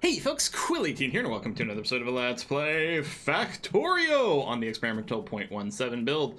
Hey folks, Quilly18 here, and welcome to another episode of Let's Play Factorio on the experimental 0.17 build.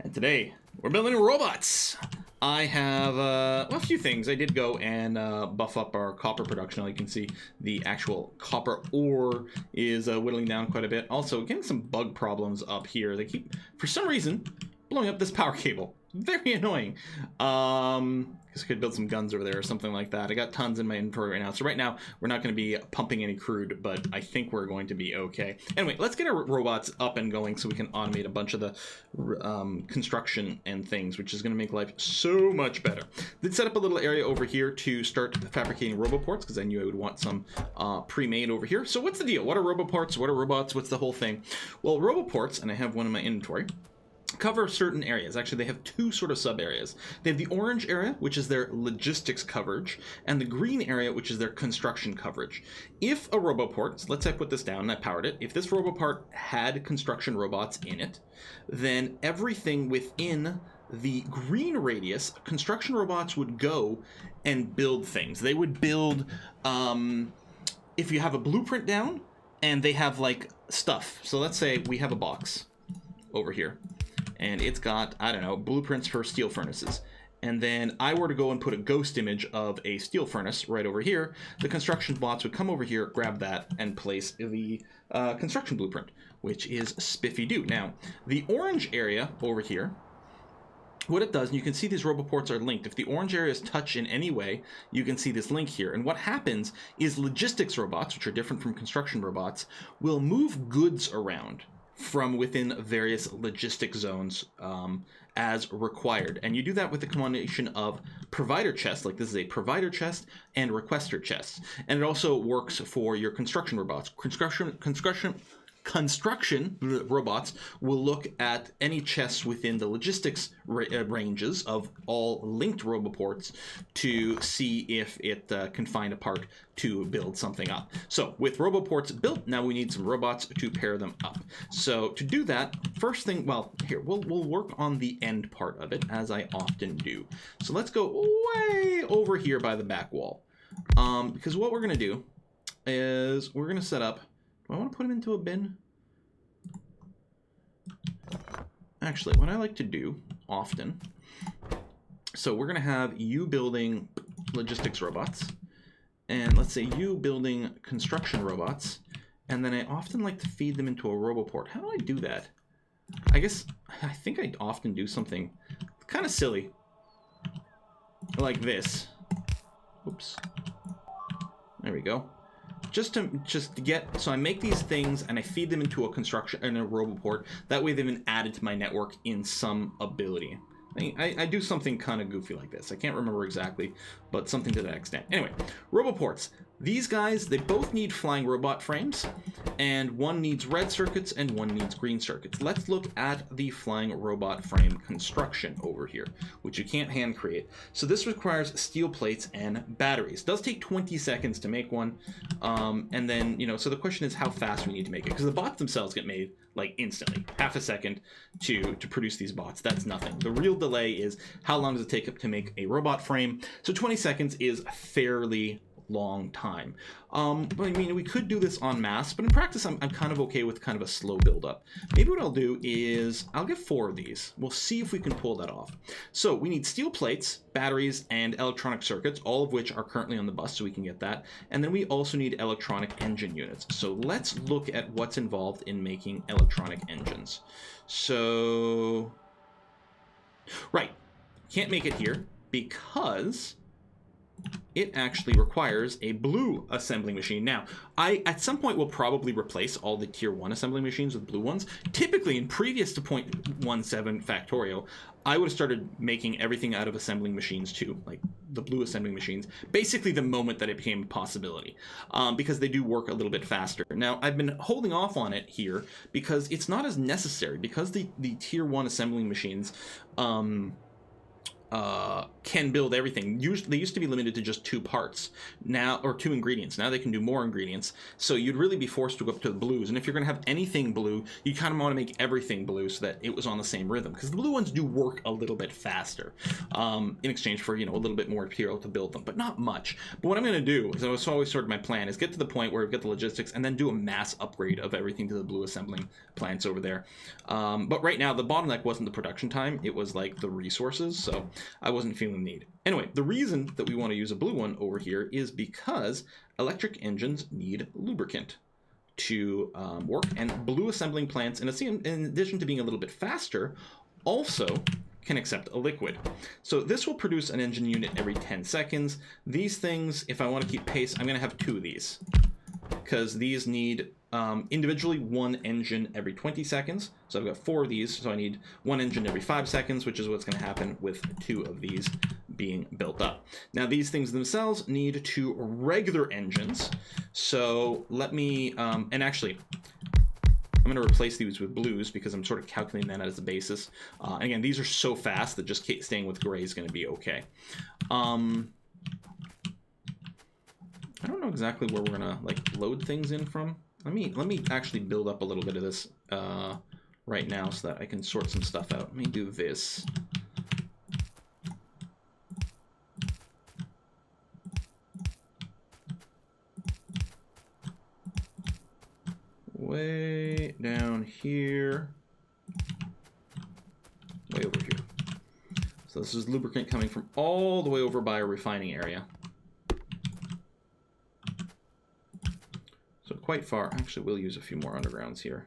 And today, we're building robots. I have a few things. I did go and buff up our copper production. You can see the actual copper ore is whittling down quite a bit. Also, getting some bug problems up here. They keep, for some reason, blowing up this power cable. Very annoying. Guess I could build some guns over there or something like that. I got tons in my inventory right now. So right now, we're not going to be pumping any crude, but I think we're going to be okay. Anyway, let's get our robots up and going so we can automate a bunch of the construction and things, which is going to make life so much better. Did set up a little area over here to start fabricating Roboports, because I knew I would want some pre-made over here. So what's the deal? What are Roboports? What are robots? What's the whole thing? Well, Roboports, and I have one in my inventory, cover certain areas. Actually, they have two sort of sub areas. They have the orange area, which is their logistics coverage, and the green area, which is their construction coverage. If a Roboport, so let's say I put this down and I powered it, if this Roboport had construction robots in it, then everything within the green radius, construction robots would go and build things. They would build, if you have a blueprint down and they have like stuff. So let's say we have a box over here, and it's got, I don't know, blueprints for steel furnaces. And then I were to go and put a ghost image of a steel furnace right over here, the construction bots would come over here, grab that, and place the construction blueprint, which is spiffy-doo. Now, the orange area over here, what it does, and you can see these Roboports are linked. If the orange areas touch in any way, you can see this link here. And what happens is logistics robots, which are different from construction robots, will move goods around from within various logistic zones as required. And you do that with the combination of provider chests, like this is a provider chest, and requester chests. And it also works for your construction robots. Construction robots will look at any chests within the logistics ranges of all linked Roboports to see if it can find a part to build something up. So with Roboports built, now we need some robots to pair them up. So to do that, first thing, well, here, we'll work on the end part of it, as I often do. So let's go way over here by the back wall. Because what we're going to do is we're going to set up, do I want to put them into a bin? Actually, what I like to do often, so we're going to have you building logistics robots, and let's say you building construction robots, and then I often like to feed them into a Roboport. How do I do that? I think I often do something kind of silly, like this. Oops. There we go. Just to get, so I make these things and I feed them into a construction and a Roboport. That way they've been added to my network in some ability. I do something kind of goofy like this. I can't remember exactly, but something to that extent. Anyway, Roboports. These guys, they both need flying robot frames, and one needs red circuits and one needs green circuits. Let's look at the flying robot frame construction over here, which you can't hand create. So this requires steel plates and batteries. It does take 20 seconds to make one, and then, you know, so the question is how fast we need to make it, because the bots themselves get made like instantly, half a second to produce these bots. That's nothing. The real delay is how long does it take to make a robot frame. So 20 seconds is a fairly long time. But I mean, we could do this en masse, but in practice, I'm kind of okay with kind of a slow build up. Maybe what I'll do is I'll get 4 of these. We'll see if we can pull that off. So we need steel plates, batteries, and electronic circuits, all of which are currently on the bus, so we can get that. And then we also need electronic engine units. So let's look at what's involved in making electronic engines. So, right, can't make it here because it actually requires a blue assembling machine. Now, at some point will probably replace all the tier 1 assembling machines with blue ones. Typically, in previous to 0.17 Factorio, I would have started making everything out of assembling machines too, like the blue assembling machines, basically the moment that it became a possibility, because they do work a little bit faster. Now, I've been holding off on it here because it's not as necessary, because the tier 1 assembling machines can build everything. Usually, they used to be limited to just 2 parts now, or 2 ingredients. Now they can do more ingredients. So you'd really be forced to go up to the blues. And if you're going to have anything blue, you kind of want to make everything blue so that it was on the same rhythm. Because the blue ones do work a little bit faster in exchange for, you know, a little bit more material to build them, but not much. But what I'm going to do, is it's always sort of my plan, is get to the point where we've got the logistics and then do a mass upgrade of everything to the blue assembling plants over there. But right now, the bottleneck wasn't the production time. It was like the resources. So I wasn't feeling the need. Anyway, the reason that we want to use a blue one over here is because electric engines need lubricant to work, and blue assembling plants, in addition to being a little bit faster, also can accept a liquid. So this will produce an engine unit every 10 seconds. These things, if I want to keep pace, I'm going to have 2 of these, because these need individually 1 engine every 20 seconds. So I've got 4 of these, so I need 1 engine every 5 seconds, which is what's going to happen with 2 of these being built up. Now these things themselves need 2 regular engines. So let me, and actually, I'm going to replace these with blues because I'm sort of calculating that as a basis. And again, these are so fast that just staying with gray is going to be okay. I don't know exactly where we're going to like load things in from. Let me actually build up a little bit of this right now so that I can sort some stuff out. Let me do this. Way down here. Way over here. So this is lubricant coming from all the way over by a refining area. So quite far. Actually, we'll use a few more undergrounds here.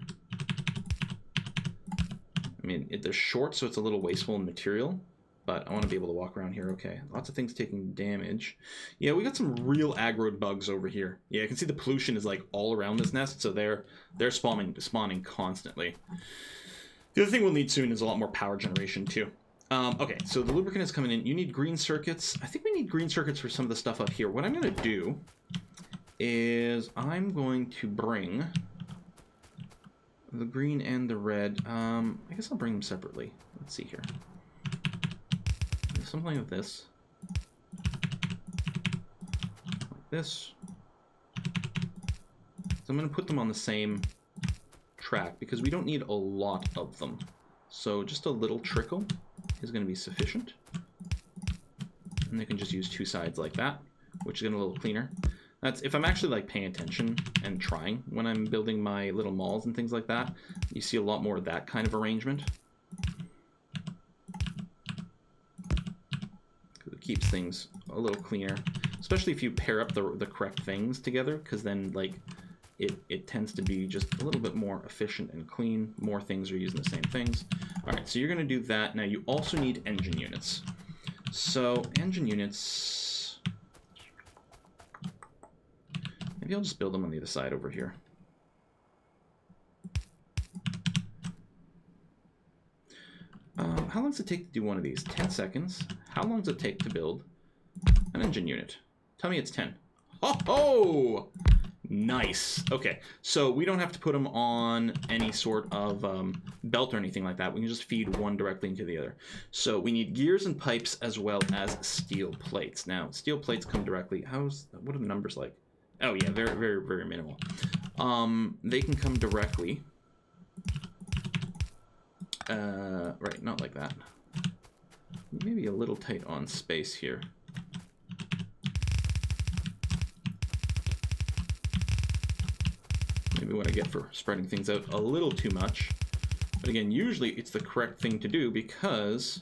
I mean, they're short, so it's a little wasteful in material, but I want to be able to walk around here okay. Lots of things taking damage. Yeah, we got some real aggroed bugs over here. Yeah, I can see the pollution is like all around this nest, so they're spawning constantly. The other thing we'll need soon is a lot more power generation too. Okay, so the lubricant is coming in. You need green circuits. I think we need green circuits for some of the stuff up here. What I'm going to do is I'm going to bring the green and the red. I guess I'll bring them separately. Let's see here. Something like this. Like this. So I'm going to put them on the same track because we don't need a lot of them. So just a little trickle is going to be sufficient. And they can just use 2 sides like that, which is going to be a little cleaner. That's if I'm actually like paying attention and trying when I'm building my little malls and things like that. You see a lot more of that kind of arrangement. It keeps things a little cleaner, especially if you pair up the correct things together, because then like it tends to be just a little bit more efficient and clean. More things are using the same things. All right, so you're going to do that. Now you also need engine units. So engine units, maybe I'll just build them on the other side over here. How long does it take to do one of these? 10 seconds. How long does it take to build an engine unit? Tell me it's 10. Ho ho! Nice. Okay, so we don't have to put them on any sort of belt or anything like that. We can just feed one directly into the other. So we need gears and pipes as well as steel plates. Now, steel plates come directly. What are the numbers like? Oh yeah, very, very, very minimal. They can come directly. Right, not like that. Maybe a little tight on space here. Maybe what I get for spreading things out a little too much. But again, usually it's the correct thing to do because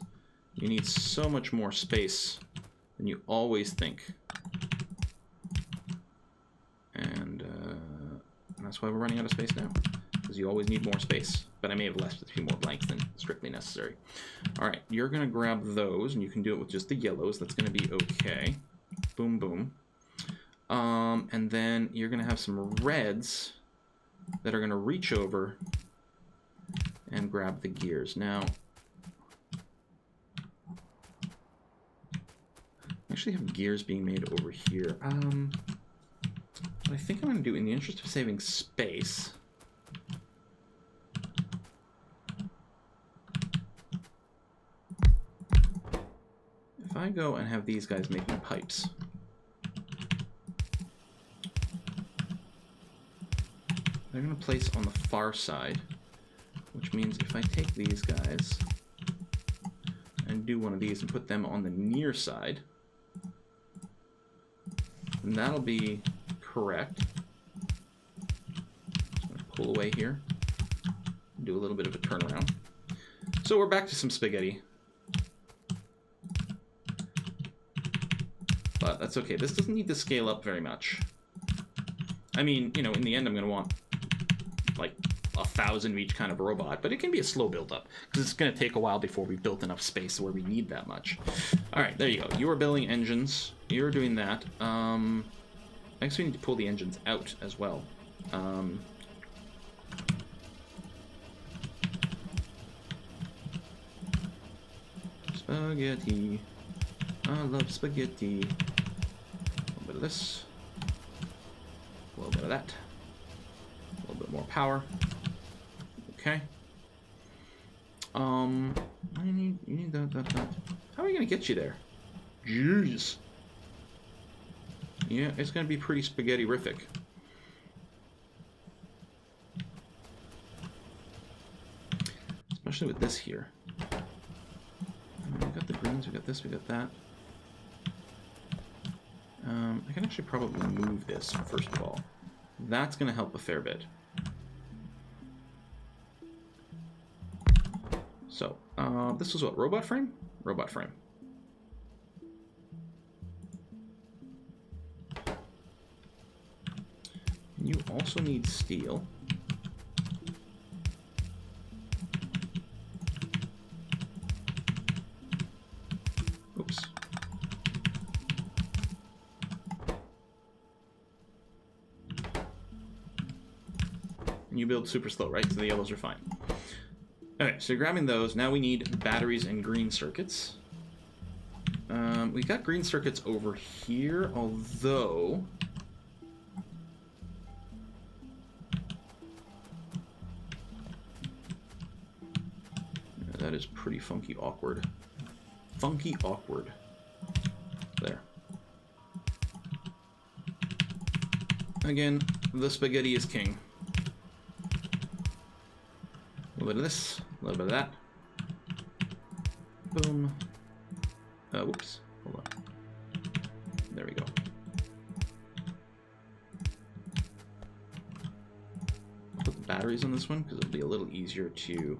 you need so much more space than you always think. And that's why we're running out of space now. Because you always need more space. But I may have left a few more blanks than strictly necessary. Alright, you're going to grab those, and you can do it with just the yellows. That's going to be okay. Boom, boom. And then you're going to have some reds that are going to reach over and grab the gears. Now, I actually have gears being made over here. What I think I'm going to do, in the interest of saving space, if I go and have these guys making pipes, they're going to place on the far side, which means if I take these guys and do one of these and put them on the near side, then that'll be correct. Just going to pull away here, do a little bit of a turnaround. So we're back to some spaghetti. But that's okay. This doesn't need to scale up very much. I mean, you know, in the end I'm going to want like 1,000 of each kind of robot, but it can be a slow build up because it's going to take a while before we've built enough space where we need that much. Alright, there you go. You are building engines. You're doing that. I guess we need to pull the engines out as well. Spaghetti. I love spaghetti. A little bit of this. A little bit of that. A little bit more power. Okay. You need that. How are we gonna get you there? Jeez. Yeah, it's gonna be pretty spaghetti-rific. Especially with this here. We got the greens, we got this, we got that. I can actually probably move this, first of all. That's going to help a fair bit. So, this was what, robot frame? Robot frame. You also need steel. Oops. And you build super slow, right? So the yellows are fine. Okay, so grabbing those. Now we need batteries and green circuits. We got green circuits over here, although... that is pretty funky awkward. Funky awkward. There. Again, the spaghetti is king. A little bit of this, a little bit of that. Boom. Whoops. Hold on. There we go. I'll put the batteries on this one because it'll be a little easier to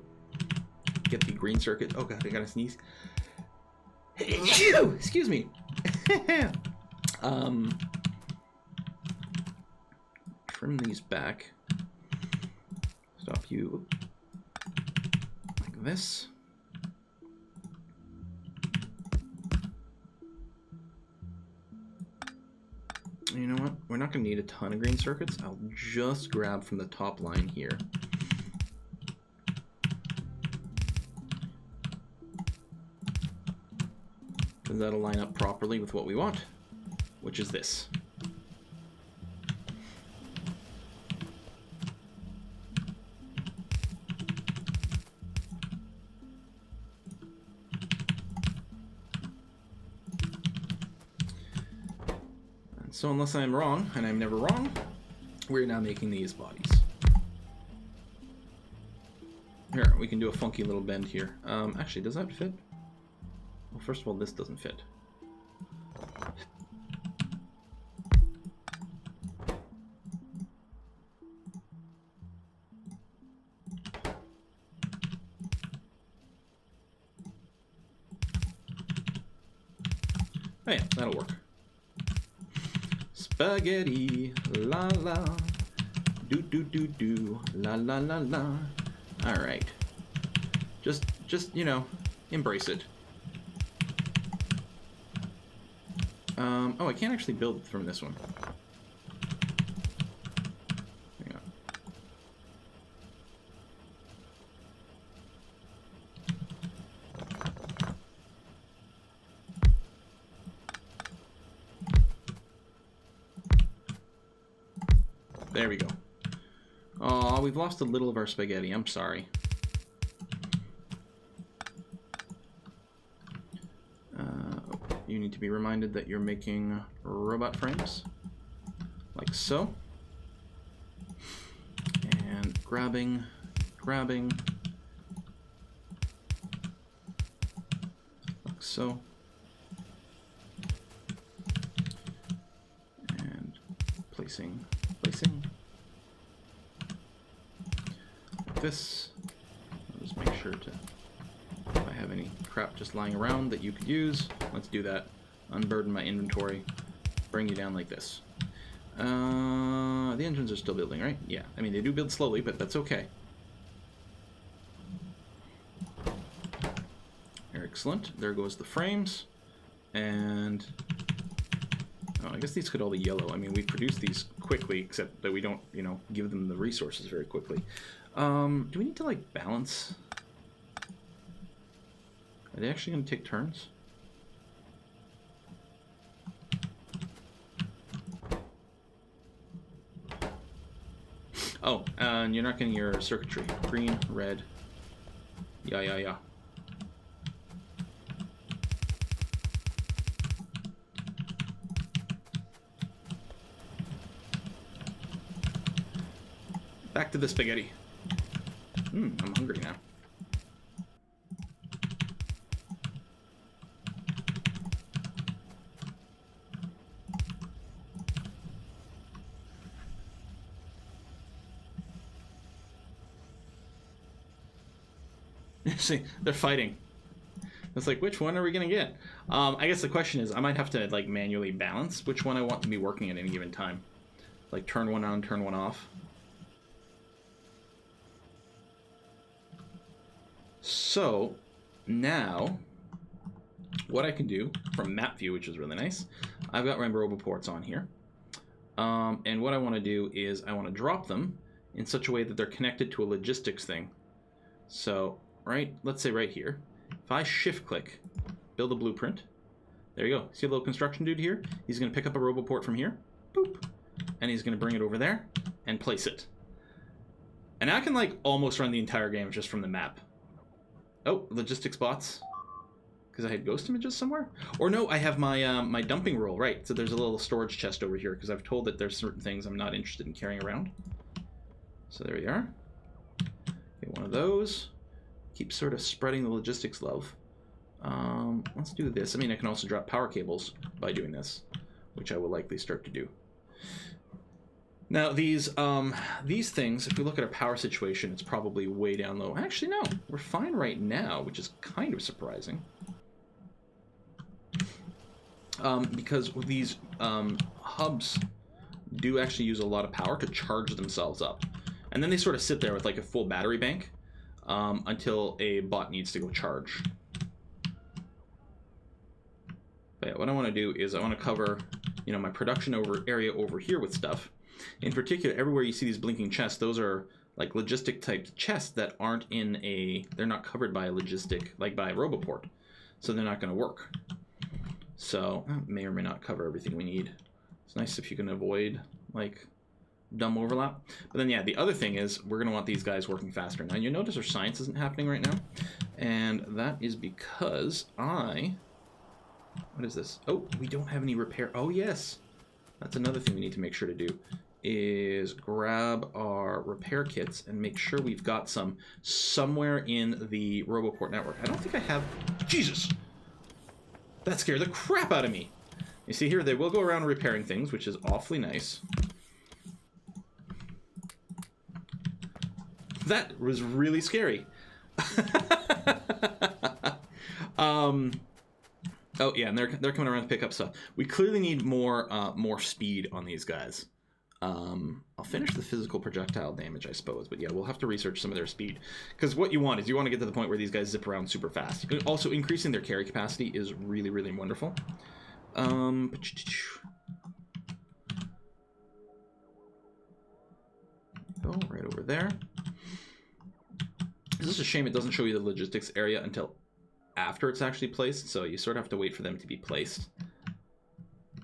get the green circuit. Oh god, I gotta sneeze. Excuse me. Trim these back. Stop you like this. You know what? We're not going to need a ton of green circuits. I'll just grab from the top line here. Because that'll line up properly with what we want, which is this. So unless I'm wrong, and I'm never wrong, we're now making these bodies. Here, we can do a funky little bend here. Actually, does that fit? Well, first of all, this doesn't fit. Oh yeah, that'll work. Spaghetti, la la, do do do do, la la la la. All right, just you know, embrace it. Oh, I can't actually build from this one. Hang on. There we go. Oh, we've lost a little of our spaghetti. I'm sorry. need to be reminded that you're making robot frames, like so. And grabbing, like so. And placing. Like this. I'll just make sure to, if I have any crap just lying around that you could use, let's do that. Unburden my inventory, bring you down like this. The engines are still building, right? Yeah, I mean, they do build slowly, but that's okay. Excellent. There goes the frames. And oh, I guess these could all be yellow. I mean, we produce these quickly, except that we don't, you know, give them the resources very quickly. Do we need to, like, balance? Are they actually going to take turns? Oh, and you're not getting your circuitry. Green, red. Yeah. Back to the spaghetti. I'm hungry now. See, they're fighting. It's like, which one are we gonna get? I guess the question is, I might have to like manually balance which one I want to be working at any given time. Like turn one on, turn one off. So now, what I can do from map view, which is really nice, I've got my Roboports on here. And what I want to do is I want to drop them in such a way that they're connected to a logistics thing. So, right, let's say right here, if I shift click, build a blueprint, there you go. See a little construction dude here? He's going to pick up a Roboport from here, boop, and he's going to bring it over there and place it. And I can like almost run the entire game just from the map. Oh, logistics bots. Because I had ghost images somewhere? Or no, I have my my dumping roll, right. So there's a little storage chest over here because I've told that there's certain things I'm not interested in carrying around. So there you are. Get one of those. Keep sort of spreading the logistics love. Let's do this. I mean, I can also drop power cables by doing this, which I will likely start to do. Now, these things, if we look at our power situation, it's probably way down low. Actually, no. We're fine right now, which is kind of surprising. Because these hubs do actually use a lot of power to charge themselves up. And then they sort of sit there with like a full battery bank until a bot needs to go charge. But yeah, what I want to do is I want to cover, you know, my production area over here with stuff. In particular, everywhere you see these blinking chests, those are like logistic type chests that aren't in a, they're not covered by a logistic, like by a Roboport. So they're not going to work. So may or may not cover everything we need. It's nice if you can avoid like dumb overlap. But then yeah, the other thing is we're going to want these guys working faster. Now you notice our science isn't happening right now. And that is because what is this? Oh, we don't have any repair. Oh yes. That's another thing we need to make sure to do, is grab our repair kits and make sure we've got some somewhere in the Roboport network. I don't think I have... Jesus! That scared the crap out of me! You see here, they will go around repairing things, which is awfully nice. That was really scary. Oh yeah, and they're coming around to pick up stuff. We clearly need more speed on these guys. I'll finish the physical projectile damage, I suppose, but yeah, we'll have to research some of their speed. Because what you want is you want to get to the point where these guys zip around super fast. Also, increasing their carry capacity is really, really wonderful. Go right over there. It's just a shame it doesn't show you the logistics area until after it's actually placed, so you sort of have to wait for them to be placed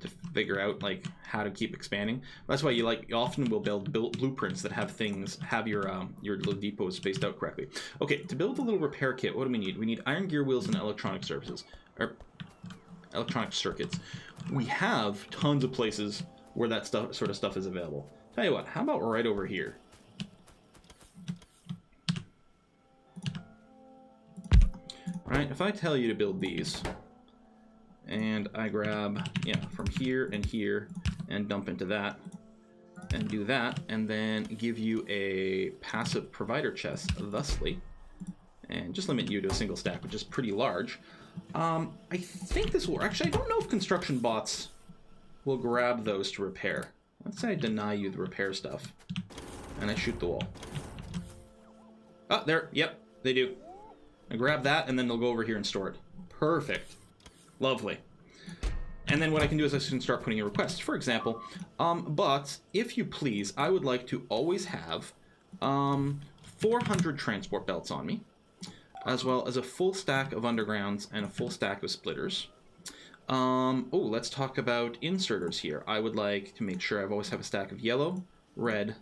to figure out like how to keep expanding. That's why you often will build blueprints that have your little depots spaced out correctly. Okay, to build a little repair kit, what do we need? We need iron gear wheels and electronic services. electronic circuits. We have tons of places where that sort of stuff is available. Tell you what, how about right over here? Right, if I tell you to build these, and I grab, yeah, from here and here, and dump into that, and do that, and then give you a passive provider chest, thusly, and just limit you to a single stack, which is pretty large. I think this will, actually, I don't know if construction bots will grab those to repair. Let's say I deny you the repair stuff, and I shoot the wall. Oh, there, yep, they do. I grab that, and then they'll go over here and store it. Perfect. Lovely. And then what I can do is I can start putting in requests. For example, but if you please, I would like to always have 400 transport belts on me, as well as a full stack of undergrounds and a full stack of splitters. Oh, let's talk about inserters here. I would like to make sure I always have a stack of yellow, red,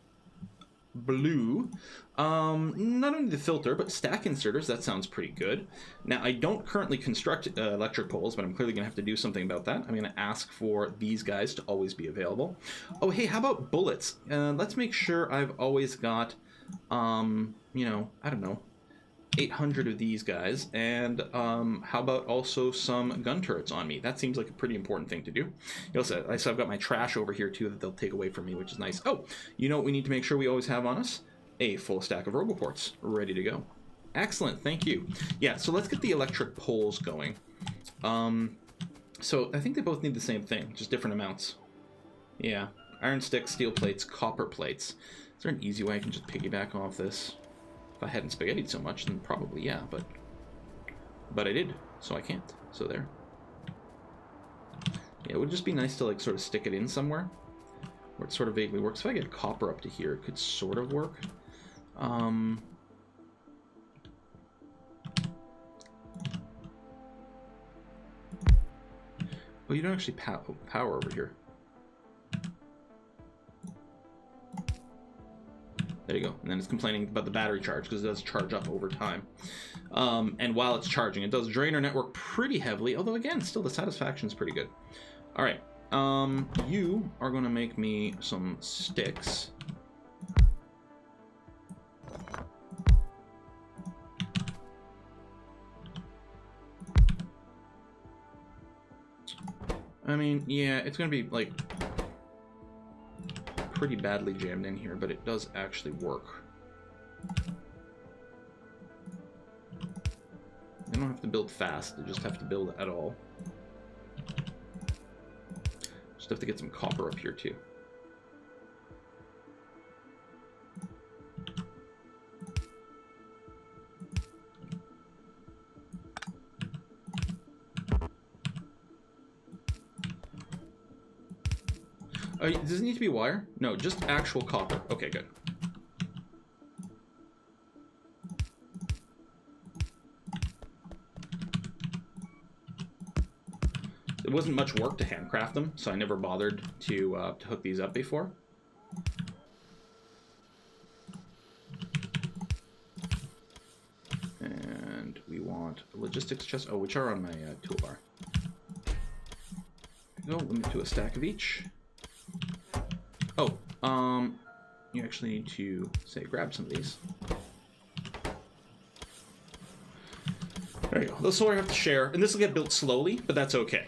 blue. Not only the filter, but stack inserters. That sounds pretty good. Now, I don't currently construct electric poles, but I'm clearly going to have to do something about that. I'm going to ask for these guys to always be available. Oh, hey, how about bullets? Let's make sure I've always got, you know, I don't know, 800 of these guys, and how about also some gun turrets on me? That seems like a pretty important thing to do. So I've got my trash over here too that they'll take away from me, which is nice. Oh, you know what we need to make sure we always have on us? A full stack of Roboports ready to go. Excellent, thank you. Yeah, so let's get the electric poles going. So I think they both need the same thing, just different amounts. Yeah, iron sticks, steel plates, copper plates. Is there an easy way I can just piggyback off this? If I hadn't spaghettied so much, then probably yeah, but I did, so I can't. So there. Yeah, it would just be nice to like sort of stick it in somewhere where it sort of vaguely works. If I get copper up to here, it could sort of work. Well, you don't actually power over here. There you go. And then it's complaining about the battery charge because it does charge up over time. And while it's charging, it does drain our network pretty heavily. Although, again, still the satisfaction is pretty good. All right. You are going to make me some sticks. I mean, yeah, it's going to be, like, pretty badly jammed in here, but it does actually work. They don't have to build fast, they just have to build at all. Just have to get some copper up here too. Does it need to be wire? No, just actual copper. Okay, good. It wasn't much work to handcraft them, so I never bothered to hook these up before. And we want logistics chests, which are on my toolbar. Go, limit to a stack of each. Oh, you actually need to, say, grab some of these. There you go. Those all I have to share, and this will get built slowly, but that's okay.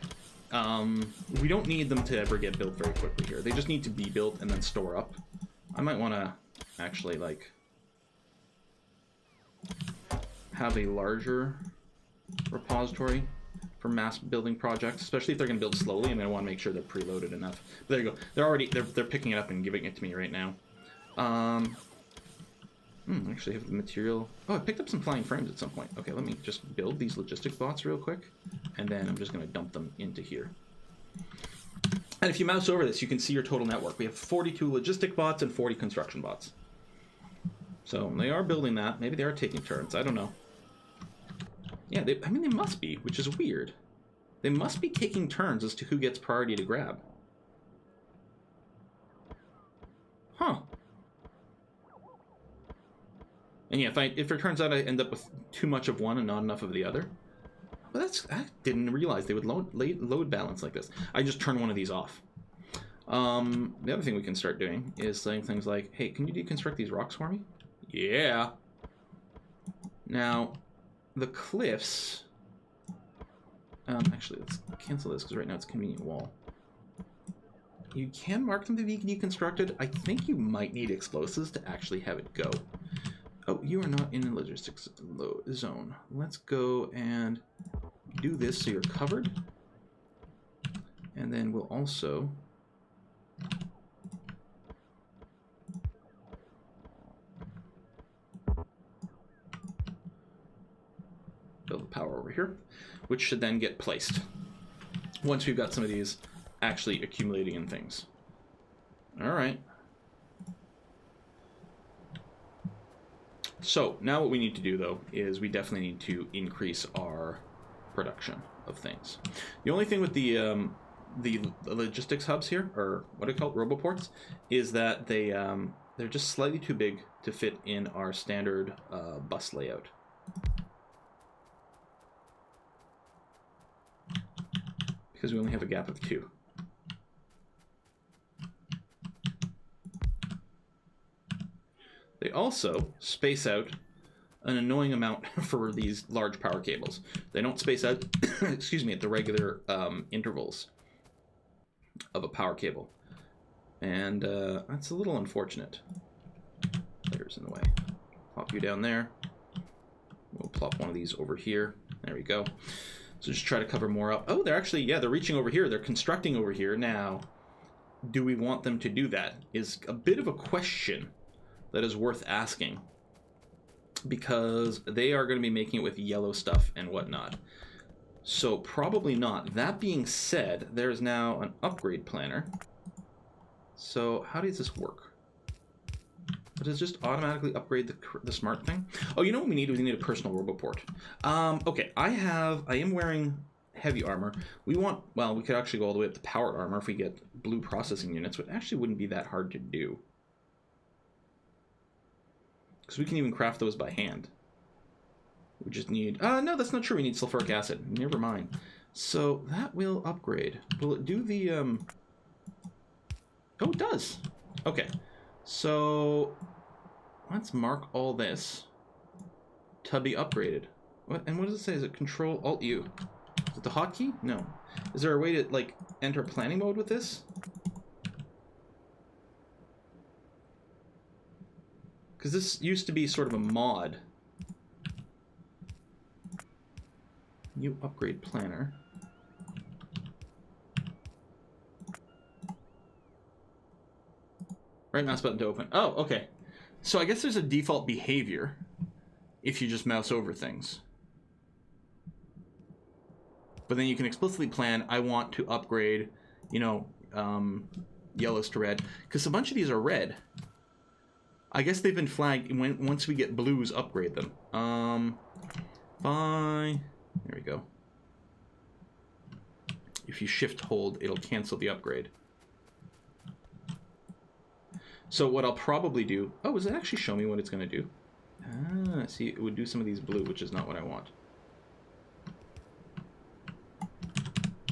We don't need them to ever get built very quickly here. They just need to be built and then store up. I might want to actually, like, have a larger repository for mass building projects, especially if they're going to build slowly, and I want to make sure they're preloaded enough. But there you go. They're picking it up and giving it to me right now. Actually have the material. Oh, I picked up some flying frames at some point. Okay, let me just build these logistics bots real quick, and then I'm just going to dump them into here. And if you mouse over this, you can see your total network. We have 42 logistic bots and 40 construction bots. So they are building that. Maybe they are taking turns. I don't know. Yeah, I mean, they must be, which is weird. They must be taking turns as to who gets priority to grab. Huh. And yeah, if it turns out I end up with too much of one and not enough of the other, well, I didn't realize they would load balance like this. I just turn one of these off. The other thing we can start doing is saying things like, hey, can you deconstruct these rocks for me? Yeah. Now, the cliffs... actually, let's cancel this because right now it's a convenient wall. You can mark them to be deconstructed. I think you might need explosives to actually have it go. Oh, you are not in the logistics zone. Let's go and do this so you're covered. And then we'll also... build the power over here, which should then get placed once we've got some of these actually accumulating in things. All right. So now what we need to do, though, is we definitely need to increase our production of things. The only thing with the logistics hubs here, or what do you call it, Roboports, is that they're just slightly too big to fit in our standard bus layout. Because we only have a gap of 2. They also space out an annoying amount for these large power cables. They don't space out, excuse me, at the regular intervals of a power cable. And that's a little unfortunate. Layers in the way. Plop you down there. We'll plop one of these over here. There we go. So just try to cover more up. Oh, they're actually, yeah, they're reaching over here. They're constructing over here. Now, do we want them to do that? Is a bit of a question that is worth asking, because they are going to be making it with yellow stuff and whatnot. So probably not. That being said, there's now an upgrade planner. So how does this work? Does it just automatically upgrade the smart thing? Oh, you know what we need? We need a personal Roboport. Okay, I am wearing heavy armor. We could actually go all the way up to powered armor if we get blue processing units, which actually wouldn't be that hard to do. Because we can even craft those by hand. We just need... no, that's not true. We need sulfuric acid. Never mind. So that will upgrade. Will it do the... Oh, it does. Okay. So let's mark all this to be upgraded. What? And what does it say? Is it Control Alt U? Is it the hotkey? No. Is there a way to, like, enter planning mode with this? Because this used to be sort of a mod. New upgrade planner. Right mouse button to open. Oh, okay. So I guess there's a default behavior if you just mouse over things. But then you can explicitly plan, I want to upgrade, you know, yellows to red. Because a bunch of these are red. I guess they've been flagged. Once we get blues, upgrade them. Fine. There we go. If you shift hold, it'll cancel the upgrade. So what I'll probably do... Oh, does it actually show me what it's going to do? Ah, see, it would do some of these blue, which is not what I want.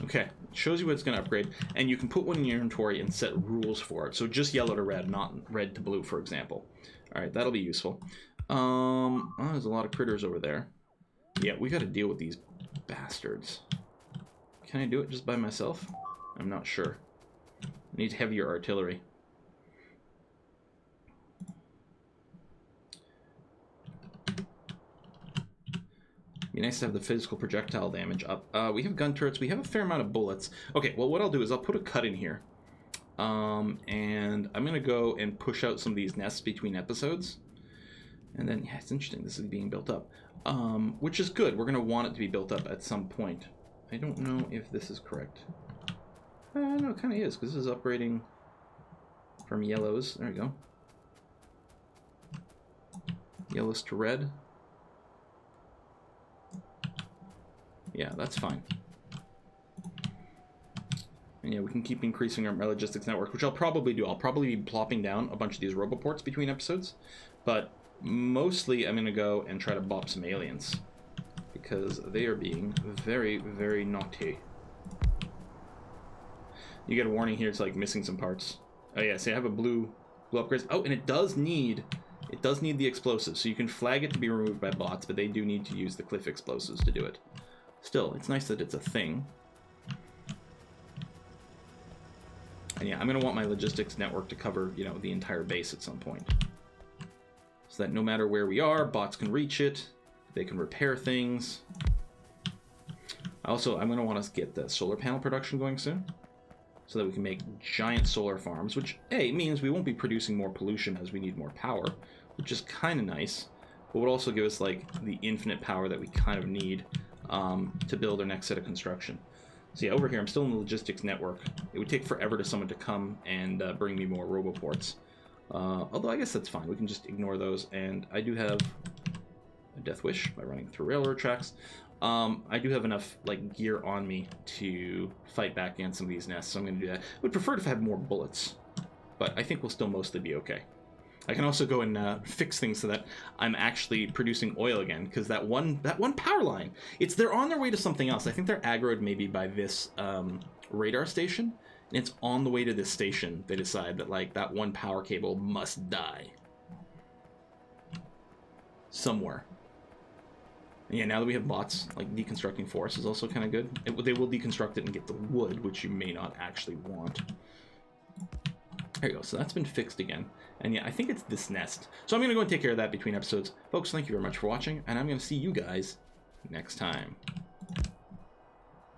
Okay, it shows you what it's going to upgrade, and you can put one in your inventory and set rules for it. So just yellow to red, not red to blue, for example. All right, that'll be useful. Oh, there's a lot of critters over there. Yeah, we got to deal with these bastards. Can I do it just by myself? I'm not sure. I need heavier artillery. Be nice to have the physical projectile damage up. We have gun turrets. We have a fair amount of bullets. Okay, well, what I'll do is I'll put a cut in here. And I'm going to go and push out some of these nests between episodes. And then, yeah, it's interesting. This is being built up. Which is good. We're going to want it to be built up at some point. I don't know if this is correct. No, it kind of is, because this is upgrading from yellows. There we go. Yellows to red. Yeah, that's fine. And yeah, we can keep increasing our logistics network, which I'll probably do. I'll probably be plopping down a bunch of these Roboports between episodes, but mostly I'm going to go and try to bop some aliens, because they are being very, very naughty. You get a warning here, it's like missing some parts. Oh yeah, see I have a blue upgrades. Oh, and it does need the explosives, so you can flag it to be removed by bots, but they do need to use the cliff explosives to do it. Still, it's nice that it's a thing. And yeah, I'm gonna want my logistics network to cover, you know, the entire base at some point. So that no matter where we are, bots can reach it, they can repair things. Also, I'm gonna want to get the solar panel production going soon, so that we can make giant solar farms, which, A, means we won't be producing more pollution as we need more power, which is kind of nice, but would also give us, like, the infinite power that we kind of need to build our next set of construction. So yeah, over here, I'm still in the logistics network. It would take forever to someone to come and bring me more Roboports. Although I guess that's fine. We can just ignore those, and I do have a death wish by running through railroad tracks. I do have enough like gear on me to fight back against some of these nests, so I'm going to do that. I would prefer if I had more bullets, but I think we'll still mostly be okay. I can also go and fix things so that I'm actually producing oil again, because that one power line, they're on their way to something else. I think they're aggroed maybe by this radar station, and it's on the way to this station. They decide that like that one power cable must die somewhere. Yeah, now that we have bots, like deconstructing forests is also kind of good. They will deconstruct it and get the wood, which you may not actually want. There you go, so that's been fixed again. And yeah, I think it's this nest. So I'm going to go and take care of that between episodes. Folks, thank you very much for watching, and I'm going to see you guys next time.